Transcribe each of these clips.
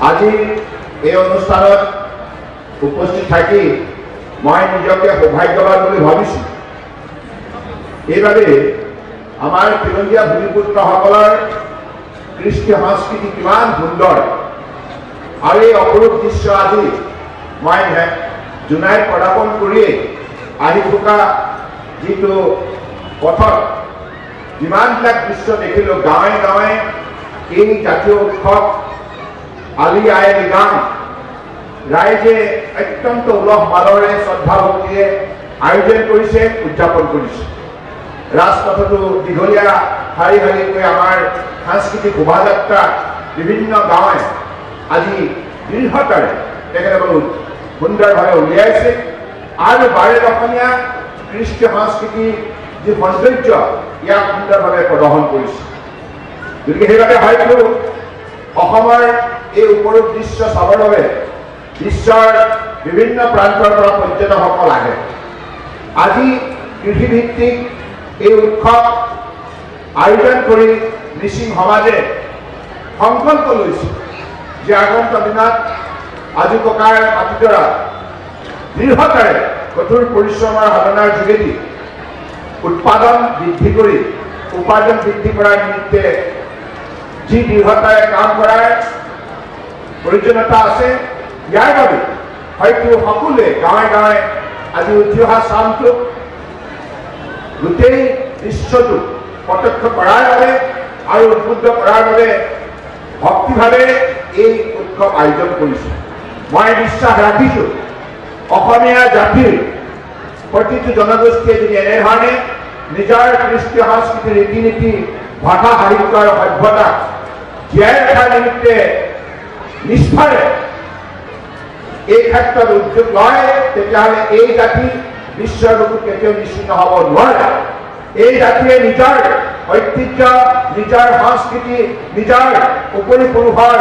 আজি এই অনুষ্ঠানত উপস্থিত থাকি মই নিজকে সৌভাগ্যবান বুলি ভাবিছোঁ। এইভাবে আমাৰ খিলঞ্জীয়া ভূমিপুত্ৰসকলৰ কৃষ্টি সংস্কৃতি কিমান সুন্দৰ আৰু এই অপৰূপ দৃশ্য আজি মই জোনাইত পদাৰ্পণ কৰিয়ে আহি থকা যিটো পথত যিমানবিলাক দৃশ্য দেখিলোঁ, গাঁৱে গাঁৱে এই জাতীয় উৎসৱ আলি আই লৃগাং ৰাইজে অত্যন্ত উলহ মালৰে শ্ৰদ্ধা ভক্তিৰে আয়োজন কৰিছে, উদযাপন কৰিছে। ৰাজপথতো দীঘলীয়া শাৰী শাৰীকৈ আমাৰ সাংস্কৃতিক শোভাযাত্ৰা বিভিন্ন গাঁৱে আজি দৃঢ়তাৰে তেখেতসকলে সুন্দৰভাৱে উলিয়াইছে আৰু বাৰে অসমীয়া কৃষ্টি সংস্কৃতিৰ যি সৌন্দৰ্য ইয়াক সুন্দৰভাৱে প্ৰদৰ্শন কৰিছে। গতিকে সেইবাবে হয়তো অসমৰ এই উপৰূপ দৃশ্য চাবৰ বাবে বিশ্বৰ বিভিন্ন প্ৰান্তৰ পৰা পৰ্যটকসকল আহে। আজি কৃষিভিত্তিক এই উৎসৱ আয়োজন কৰি মিচিং সমাজে সংকল্প লৈছে যে আগন্তুক দিনত আজু ককাৰ মাটিডৰা দৃঢ়তাৰে কঠোৰ পৰিশ্ৰমৰ সাধনাৰ যোগেদি উৎপাদন বৃদ্ধি কৰি উপাৰ্জন বৃদ্ধি কৰাৰ নিমিত্তে যি দৃঢ়তাৰে কাম কৰাৰ প্ৰয়োজনীয়তা আছে, ইয়াৰ বাবে হয়তো সকলোৱে গাঁৱে গাঁৱে আজি উঠি অহা চামটোক গোটেই দৃশ্যটো প্ৰত্যক্ষ কৰাৰ বাবে আৰু উদ্বুদ্ধ কৰাৰ বাবে ভক্তিভাৱে এই উৎসৱ আয়োজন কৰিছে। মই বিশ্বাস ৰাখিছোঁ অসমীয়া জাতিৰ প্ৰতিটো জনগোষ্ঠীয়ে যদি এনেধৰণে নিজৰ কৃষ্টি সংস্কৃতি ৰীতি নীতি ভাষা সাহিত্য আৰু সভ্যতা জীয়াই ৰখাৰ নিমিত্তে নিষ্ঠাৰে এই ক্ষেত্ৰত উদ্যোগ লয়, তেতিয়াহ'লে এই জাতি বিশ্বৰ বুকুত কেতিয়াও নিশ্চিত হ'ব নোৱাৰে। এই জাতিয়ে নিজৰ ঐতিহ্য, নিজৰ সংস্কৃতি, নিজৰ উপৰি পুৰুষৰ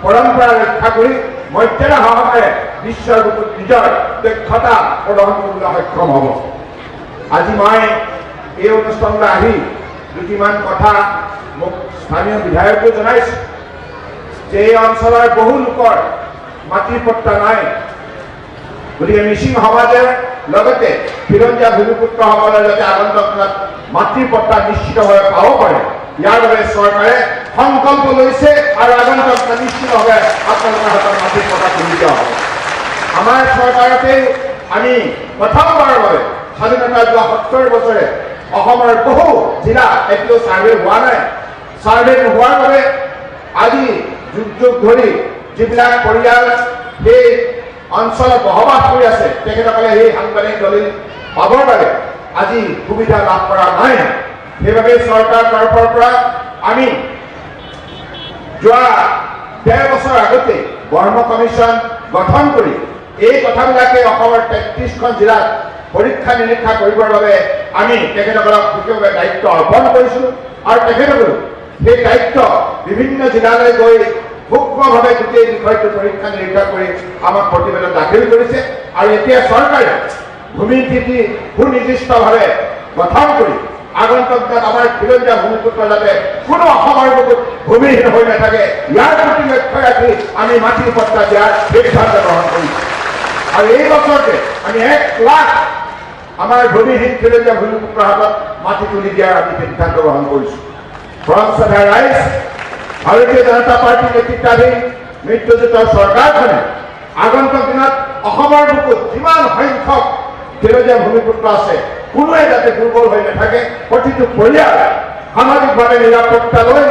পৰম্পৰা ৰক্ষা কৰি মৰ্যাদা সহকাৰে বিশ্বৰ বুকুত নিজৰ দক্ষতা প্ৰদৰ্শন কৰিবলৈ সক্ষম হ'ব। আজি মই এই অনুষ্ঠানলৈ আহি দুটিমান কথা মোক স্থানীয় বিধায়কে জনাইছে যে এই অঞ্চলৰ বহু লোকৰ মাটিৰ পট্টা নাই। গতিকে মিচিং সমাজৰ লগতে খিলঞ্জীয়া ভূমিপুত্ৰসকলে যাতে আগন্তুক দিনত মাটিৰ পট্টা নিশ্চিতভাৱে পাব পাৰে, ইয়াৰ বাবে চৰকাৰে সংকল্প লৈছে আৰু আগন্তুক নিশ্চিতভাৱে আপোনালোকৰ হাতত মাটিৰ পট্টা তুলি দিয়া হ'ব। আমাৰ চৰকাৰতে আমি প্ৰথমবাৰৰ বাবে স্বাধীনতা যোৱা 70 বছৰে অসমৰ বহু জিলা এতিয়াও ছাৰ্ভে হোৱা নাই। ছাৰ্ভে নোহোৱাৰ বাবে আজি যুগ যুগ ধৰি যিবিলাক পৰিয়াল সেই অঞ্চলত বসবাস কৰি আছে, তেখেতসকলে সেই সাংবিধানিক দলিল পাবৰ বাবে আজি সুবিধা লাভ কৰা নাই। সেইবাবে চৰকাৰৰ তৰফৰ পৰা আমি যোৱা 13 বছৰ আগতে বৰ্ম কমিশ্যন গঠন কৰি এই কথাবিলাকে অসমৰ 33খন জিলাত পৰীক্ষা নিৰীক্ষা কৰিবৰ বাবে আমি তেখেতসকলক বিশেষভাৱে দায়িত্ব অৰ্পণ কৰিছোঁ আৰু তেখেতসকলেও সেই দায়িত্ব বিভিন্ন জিলালৈ গৈ সূক্ষ্মভাৱে গোটেই বিষয়টো পৰীক্ষা নিৰীক্ষা কৰি আমাক প্ৰতিবেদন দাখিল কৰিছে। আৰু এতিয়া চৰকাৰে ভূমিৰ নীতি সুনিৰ্দিষ্টভাৱে গঠন কৰি আগন্তুক দিনত আমাৰ খিলঞ্জীয়া ভূমিপুত্ৰ যাতে কোনো অসমৰ বুকুত ভূমিহীন হৈ নাথাকে, ইয়াৰ প্ৰতি লক্ষ্য ৰাখি আমি মাটিৰ পট্টা দিয়াৰ সিদ্ধান্ত গ্ৰহণ কৰিছোঁ। আৰু এই বছৰতে আমি 1 লাখ আমাৰ ভূমিহীন খিলঞ্জীয়া ভূমিপুত্ৰৰ হাতত মাটি তুলি দিয়াৰ আমি সিদ্ধান্ত গ্ৰহণ কৰিছোঁ। ফ্ৰণ্ট ৰাইজ ভাৰতীয় জনতা পাৰ্টীৰ নেতৃত্বাধীন মিত্ৰজোঁটৰ চৰকাৰখনে আগন্তুক দিনত অসমৰ বুকুত যিমান সংখ্যক খিলঞ্জীয়া ভূমিপুত্ৰ আছে কোনোৱে যাতে দুৰ্বল হৈ নাথাকে, প্ৰতিটো পৰিয়াল সামাজিকভাৱে নিৰাপত্তা লৈ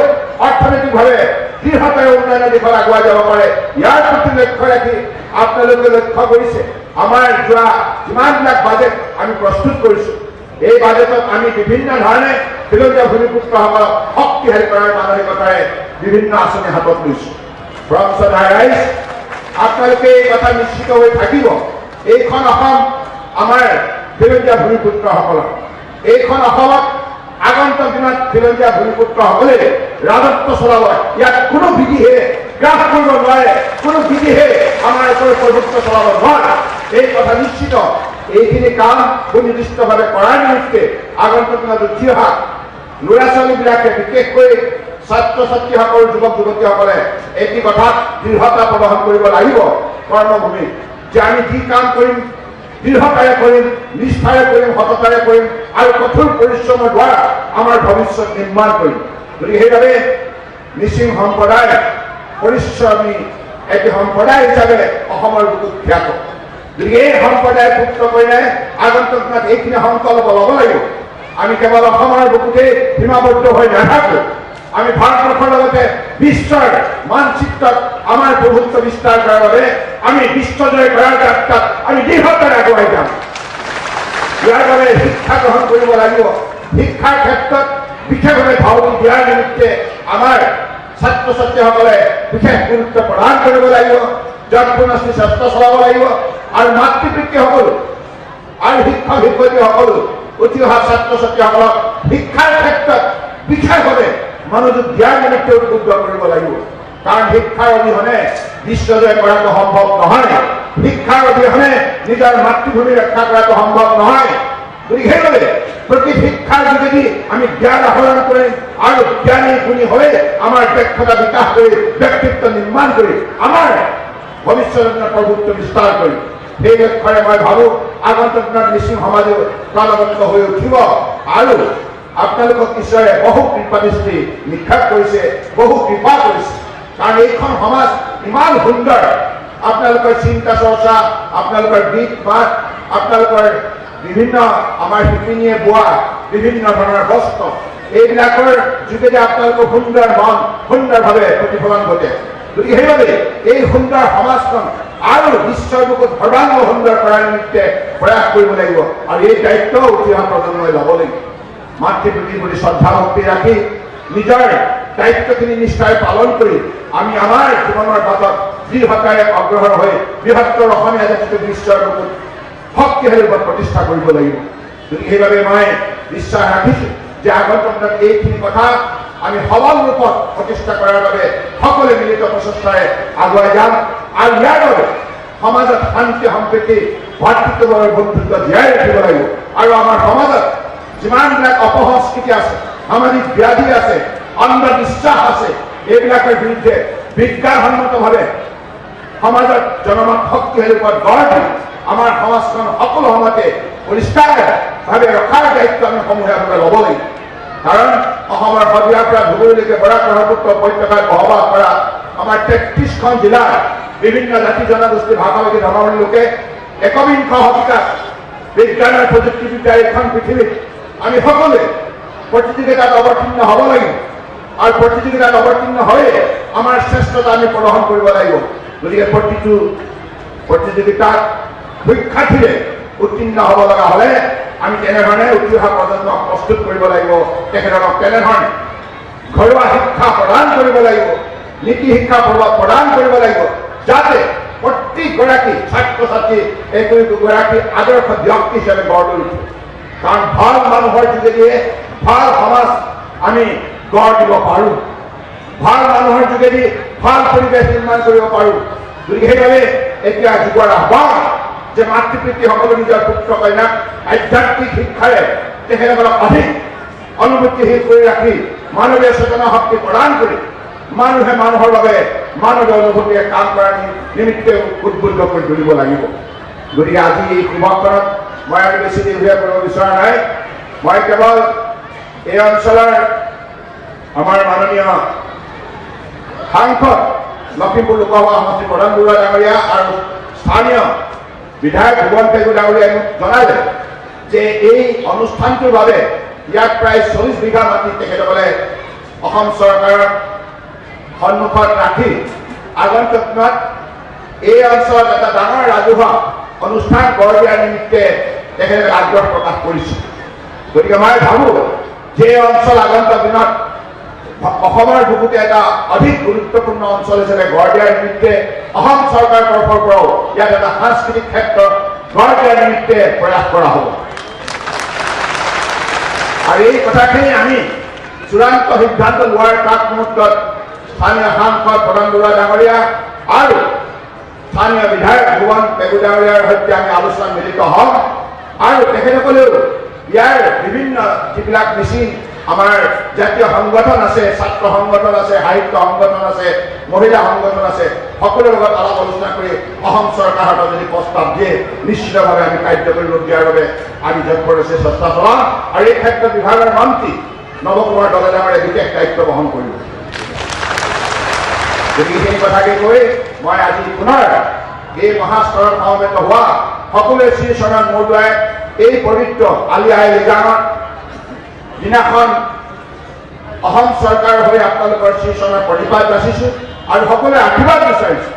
অৰ্থনৈতিকভাৱে দৃঢ়তাৰে উন্নয়নৰ দিশত আগুৱাই যাব পাৰে, ইয়াৰ প্ৰতি লক্ষ্য ৰাখি আপোনালোকে লক্ষ্য কৰিছে আমাৰ যোৱা যিমানবিলাক বাজেট আমি প্ৰস্তুত কৰিছোঁ, এই বাজেটত আমি বিভিন্ন ধৰণে খিলঞ্জীয়া ভূমিপুত্ৰসকলক শক্তিশালী কৰাৰ মানসিকতাৰে বিভিন্ন আঁচনি হাতত লৈছোঁ। ফ্ৰম ৰাইজ আপোনালোকে এই কথা নিশ্চিত হৈ থাকিব, এইখন অসম আমাৰ খিলঞ্জীয়া ভূমিপুত্ৰসকলৰ, এইখন অসমত আগন্তুক দিনত খিলঞ্জীয়া ভূমিপুত্ৰসকলে ৰাজত্ব চলাব। ইয়াত কোনো বিধিহে গ্ৰাস কৰিব নোৱাৰে, কোনো বিধিহে আমাৰ ওপৰত প্ৰভুত্ব চলাব নোৱাৰে। এই কথা নিশ্চিত। এইখিনি কাম সুনিৰ্দিষ্টভাৱে কৰাৰ নিমিত্তে আগন্তুক দিনত উঠি অহা ল'ৰা ছোৱালীবিলাকে, বিশেষকৈ ছাত্ৰ ছাত্ৰীসকল, যুৱক যুৱতীসকলে এটি কথাত দৃঢ়তা প্ৰদৰ্শন কৰিব লাগিব কৰ্মভূমিত, যে আমি যি কাম কৰিম দৃঢ়তাৰে কৰিম, নিষ্ঠাৰে কৰিম, সততাৰে কৰিম আৰু কঠোৰ পৰিশ্ৰমৰ দ্বাৰা আমাৰ ভৱিষ্যত নিৰ্মাণ কৰিম। গতিকে সেইবাবে মিচিং সম্প্ৰদায় পৰিশ্ৰমী এটি সম্প্ৰদায় হিচাপে অসমৰ বুকুত খ্যাত। গতিকে এই সম্প্ৰদায় পুত্ৰ কন্যাই আগন্তুক দিনত এইখিনি সংকল্প ল'ব লাগিব। আমি কেৱল অসমৰ বুকুতে সীমাবদ্ধ হৈ নাথাকোঁ, আমি ভাৰতবৰ্ষৰ লগতে বিশ্বৰ মানচিত্ৰত আমাৰ প্ৰভুত্ব বিস্তাৰ কৰাৰ বাবে আমি বিশ্বজয় কৰাৰ যাত্ৰাত আমি দৃঢ়তাৰে আগুৱাই যাম। ইয়াৰ বাবে শিক্ষা গ্ৰহণ কৰিব লাগিব। শিক্ষাৰ ক্ষেত্ৰত বিশেষভাৱে ধাউতি দিয়াৰ নিমিত্তে আমাৰ ছাত্ৰ ছাত্ৰীসকলে বিশেষ গুৰুত্ব প্ৰদান কৰিব লাগিব, যৎপৰোনাস্তি চেষ্টা চলাব লাগিব আৰু মাতৃপিতৃসকল আৰু শিক্ষক শিক্ষয়িত্ৰীসকলো উঠি অহা ছাত্ৰ ছাত্ৰীসকলক শিক্ষাৰ ক্ষেত্ৰত বিশেষভাৱে মনোযোগ দিয়াৰ নিমিত্তে উদ্বুদ্ধ কৰিব লাগিব। কাৰণ শিক্ষাৰ অবিহনে বিশ্বজয় কৰাটো সম্ভৱ নহয়, শিক্ষাৰ অবিহনে নিজৰ মাতৃভূমি ৰক্ষা কৰাটো সম্ভৱ নহয়। গতিকে সেইবাবে প্ৰতি শিক্ষাৰ যোগেদি আমি জ্ঞান আহৰণ কৰিম আৰু জ্ঞানী গুণী হৈ আমাৰ দক্ষতা বিকাশ কৰি ব্যক্তিত্ব নিৰ্মাণ কৰি আমাৰ ভৱিষ্যতৰ প্ৰভুত্ব বিস্তাৰ কৰিম। সেই লক্ষ্যৰে মই ভাবোঁ আগন্তুক দিনত মিচিং সমাজে প্ৰাণবন্ত হৈ উঠিব আৰু আপোনালোকক ঈশ্বৰে বহু কৃপা দৃষ্টি নিক্ষেপ কৰিছে, বহু কৃপা কৰিছে। কাৰণ এইখন সমাজ ইমান সুন্দৰ, আপোনালোকৰ চিন্তা চৰ্চা, আপোনালোকৰ গীত মাত, আপোনালোকৰ বিভিন্ন আমাৰ শিপিনীয়ে বোৱা বিভিন্ন ধৰণৰ বস্ত্ৰ, এইবিলাকৰ যোগেদি আপোনালোকৰ সুন্দৰ মন সুন্দৰভাৱে প্ৰতিফলন ঘটে। গতিকে সেইবাবে এই সুন্দৰ সমাজখন আৰু বিশ্বৰ বুকুত সৰ্বাংগ সুন্দৰ কৰাৰ নিমিত্তে প্ৰয়াস কৰিব লাগিব আৰু এই দায়িত্ব উঠি অহা প্ৰজন্মই ল'ব লাগিব। মাতৃপ্ৰীতিৰ প্ৰতি শ্ৰদ্ধা ভক্তি ৰাখি নিজৰ দায়িত্বখিনি নিষ্ঠাৰে পালন কৰি আমি আমাৰ জীৱনৰ বাটত দৃঢ়তাৰে অগ্ৰসৰ হৈ বৃহত্তৰ অসমীয়া জাতিটো বিশ্বৰ বুকুত শক্তিশালী ৰূপত প্ৰতিষ্ঠা কৰিব লাগিব। গতিকে সেইবাবে মই বিশ্বাস ৰাখিছোঁ যে আগন্তুক দিনত এইখিনি কথা আমি সবল ৰূপত প্ৰতিষ্ঠা কৰাৰ বাবে সকলোৱে মিলিত প্ৰচেষ্টাৰে আগুৱাই যাম আৰু ইয়াৰ বাবে সমাজত শান্তি সম্প্ৰীতি ভাতৃত্ববোধৰ বন্ধুত্ব জীয়াই ৰাখিব লাগিব আৰু আমাৰ সমাজত যিমানবিলাক অপসংস্কৃতি আছে, সামাজিক ব্যাধি আছে, অন্ধবিশ্বাস আছে, এইবিলাকৰ বিৰুদ্ধে বিজ্ঞানসন্মতভাৱে সমাজত জনমত শক্তিশালী ৰূপত গঢ় দি আমাৰ সমাজখন সকলো সময়তে পৰিষ্কাৰভাৱে ৰখাৰ দায়িত্ব আমি সমূহীয়াভাৱে ল'ব লাগিব। কাৰণ অসমৰ শদিয়াৰ পৰা ধুবুৰীলৈকে বৰাক ব্ৰহ্মপুত্ৰ উপত্যকাত বসবাস কৰা আমাৰ 33খন জিলাৰ বিভিন্ন জাতি জনগোষ্ঠী ভাষাভাষী ধৰ্মাৱলী লোকে একবিংশ শতিকাত বিজ্ঞানৰ প্ৰযুক্তিবিদ্যাৰ এইখন পৃথিৱীত আমি সকলোৱে প্ৰতিযোগিতাত অৱতীৰ্ণ হ'ব লাগিব আৰু প্ৰতিযোগিতাত অৱতীৰ্ণ হৈয়ে আমাৰ শ্ৰেষ্ঠতা আমি প্ৰদৰ্শন কৰিব লাগিব। গতিকে প্ৰতিটো প্ৰতিযোগিতাত সুখ্যাতিৰে উত্তীৰ্ণ হ'ব লগা হ'লে আমি তেনেধৰণে উঠি অহা প্ৰজন্মক প্ৰস্তুত কৰিব লাগিব, তেখেতক তেনেধৰণে ঘৰুৱা শিক্ষা প্ৰদান কৰিব লাগিব, নীতি শিক্ষা প্ৰদান কৰিব লাগিব, যাতে প্ৰতিগৰাকী ছাত্ৰ ছাত্ৰী একোগৰাকী আদৰ্শ ব্যক্তি হিচাপে গঢ় লৈ উঠে। কাৰণ ভাল মানুহৰ যোগেদিয়ে ভাল সমাজ আমি গঢ় দিব পাৰোঁ, ভাল মানুহৰ যোগেদি ভাল পৰিৱেশ নিৰ্মাণ কৰিব পাৰোঁ। গতিকে সেইবাবে এতিয়া যুগৰ আহ্বান যে মাতৃপিতৃসকলে নিজৰ পুত্ৰ কন্যাক আধ্যাত্মিক শিক্ষাৰে তেখেতসকলক অধিক অনুভূতিশীল কৰি ৰাখি মানৱীয় চেতনা শক্তি প্ৰদান কৰি মানুহে মানুহৰ বাবে মানৱীয় অনুভূতিৰে কাম কৰাৰ নিমিত্তে উদ্বুদ্ধ কৰি তুলিব লাগিব। গতিকে আজি এই শুভক্ষণত মই আৰু বেছি দীঘলীয়া কৰিব বিচৰা নাই। মই কেৱল এই অঞ্চলৰ আমাৰ মাননীয় সাংসদ লখিমপুৰ লোকসভা সমষ্টিৰ প্ৰধান বৰুৱা ডাঙৰীয়া আৰু স্থানীয় বিধায়ক ভুৱন পেগু ডাঙৰীয়াই মোক জনালে যে এই অনুষ্ঠানটোৰ বাবে ইয়াত প্ৰায় 40 বিঘা মাটি তেখেতসকলে অসম চৰকাৰৰ সন্মুখত ৰাখি আগন্তুক দিনত এই অঞ্চলত এটা ডাঙৰ ৰাজহুৱা অনুষ্ঠান গঢ় দিয়াৰ নিমিত্তে তেখেতে আগ্ৰহ প্ৰকাশ কৰিছে। গতিকে মই ভাবোঁ যে এই অঞ্চল আগন্তুক দিনত অসমৰ বুকুতে এটা অধিক গুৰুত্বপূৰ্ণ অঞ্চল হিচাপে গঢ় দিয়াৰ নিমিত্তে অসম চৰকাৰৰ তৰফৰ পৰাও ইয়াত এটা সাংস্কৃতিক ক্ষেত্ৰ গঢ় দিয়াৰ নিমিত্তে প্ৰয়াস কৰা হ'ব। আৰু এই কথাখিনি আমি চূড়ান্ত সিদ্ধান্ত লোৱাৰ প্ৰাক মুহূৰ্তত স্থানীয় সাংসদ প্ৰধান বৰুৱা ডাঙৰীয়া আৰু স্থানীয় বিধায়ক ভুৱন পেগু ডাঙৰীয়াৰ সৈতে আমি আলোচনাত মিলিত হ'ম। আৰু তেখেতসকলেও ইয়াৰ বিভিন্ন যিবিলাক মিচিং আমাৰ জাতীয় সংগঠন আছে, ছাত্ৰ সংগঠন আছে, সাহিত্য সংগঠন আছে, মহিলা সংগঠন আছে, সকলোৰে লগত আলাপ আলোচনা কৰি অসম চৰকাৰৰ হাতত যদি প্ৰস্তাৱ দিয়ে নিশ্চিতভাৱে আমি কাৰ্যকৰী ৰূপ দিয়াৰ বাবে আমি যৎপৰোনাস্তি চেষ্টা চলাম। আৰু এই ক্ষেত্ৰত বিভাগৰ মন্ত্ৰী নৱকুমাৰ দলে ডাঙৰীয়াই বিশেষ দায়িত্ব বহন কৰিব। গতিকে সেই কথাকে কৈ মই আজি পুনৰ এই মহাস্তৰত সমবেত হোৱা সকলোৱে শ্ৰীচৰণত মূৰ দোৱাই এই পবিত্ৰ আলি আই লৃগাঙত দিনাখন অসম চৰকাৰৰ হৈ আপোনালোকৰ শ্ৰীচৰণৰ প্ৰতিবাদ যাচিছোঁ আৰু সকলোৱে আশীৰ্বাদ বিচাৰিছোঁ।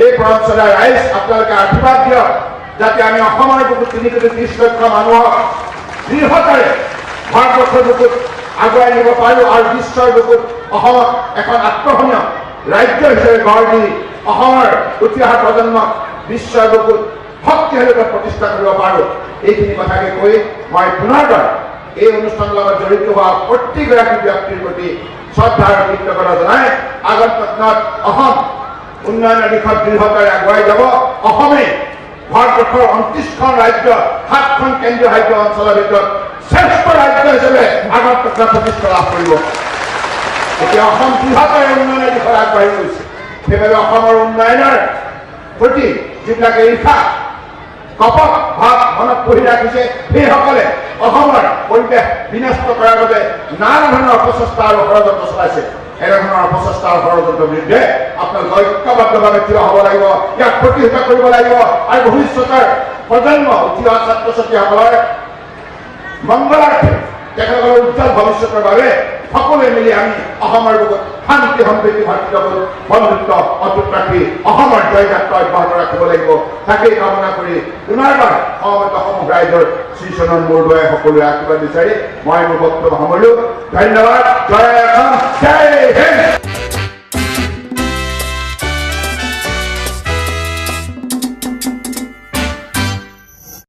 এই পৰঞ্চলৰ ৰাইজ আপোনালোকে আশীৰ্বাদ দিয়ক যাতে আমি অসমৰ বুকুত ৩ কোটি ৩০ লক্ষ মানুহক দৃঢ়তাৰে ভাৰতবৰ্ষৰ বুকুত আগুৱাই নিব পাৰোঁ আৰু বিশ্বৰ বুকুত অসমক এখন আকৰ্ষণীয় ৰাজ্য হিচাপে গঢ় দি অসমৰ উঠি অহা প্ৰজন্মক বিশ্বৰ বুকুত শক্তিশালী প্ৰতিষ্ঠা কৰিব পাৰোঁ। এইখিনি কথাকে কৈ মই পুনৰবাৰ এই অনুষ্ঠানৰ লগত জড়িত হোৱা প্ৰতিগৰাকী ব্যক্তিৰ প্ৰতি শ্ৰদ্ধা আৰু কৃতজ্ঞতা জনাই আগন্তুক দিনত অসম উন্নয়নৰ দিশত দৃঢ়তাৰে আগুৱাই যাব। অসমে ভাৰতবৰ্ষৰ ২৯খন ৰাজ্য ৭খন কেন্দ্ৰীয় শাসিত অঞ্চলৰ ভিতৰত শ্ৰেষ্ঠ ৰাজ্য হিচাপে আগন্তুক দিনত প্ৰতিষ্ঠা লাভ কৰিব। এতিয়া অসম বৃহত্তৰ উন্নয়নৰ দিশত আগবাঢ়ি গৈছে। সেইবাবে অসমৰ উন্নয়নৰ প্ৰতি যিবিলাকে ঈৰ্ষা কপট ভাৱ মনত পুহি ৰাখিছে সেইসকলে অসমৰ পৰিৱেশ বিনষ্ট কৰাৰ বাবে নানা ধৰণৰ অপচেষ্টা আৰু ষড়যন্ত্ৰ চলাইছে। এনেধৰণৰ অপচেষ্টা আৰু ষড়যন্ত্ৰৰ বিৰুদ্ধে আপোনালোকে ঐক্যবদ্ধভাৱে থিয় হ'ব লাগিব, ইয়াক প্ৰতিহত কৰিব লাগিব আৰু ভৱিষ্যতৰ প্ৰজন্ম উঠি অহা ছাত্ৰ ছাত্ৰীসকলৰ মংগলাৰ্থে তেখেতসকলৰ উজ্জ্বল ভৱিষ্যতৰ বাবে সকলোৱে মিলি আমি অসমৰ বুকুত শান্তি সম্প্ৰীতি ভাতৃত্ববোধ বন্ধুত্ব অটুট ৰাখি অসমৰ জয়যাত্ৰা অব্যাহত ৰাখিব লাগিব। তাকেই কামনা কৰি পুনৰবাৰ সমবেত সমূহ ৰাইজৰ শ্ৰীচৰণৰ মূৰ দোৱাই সকলোৱে আশীৰ্বাদ বিচাৰি মই মোৰ বক্তব্য সামৰিলোঁ। ধন্যবাদ। জয় অসম, জয় হিন্দ।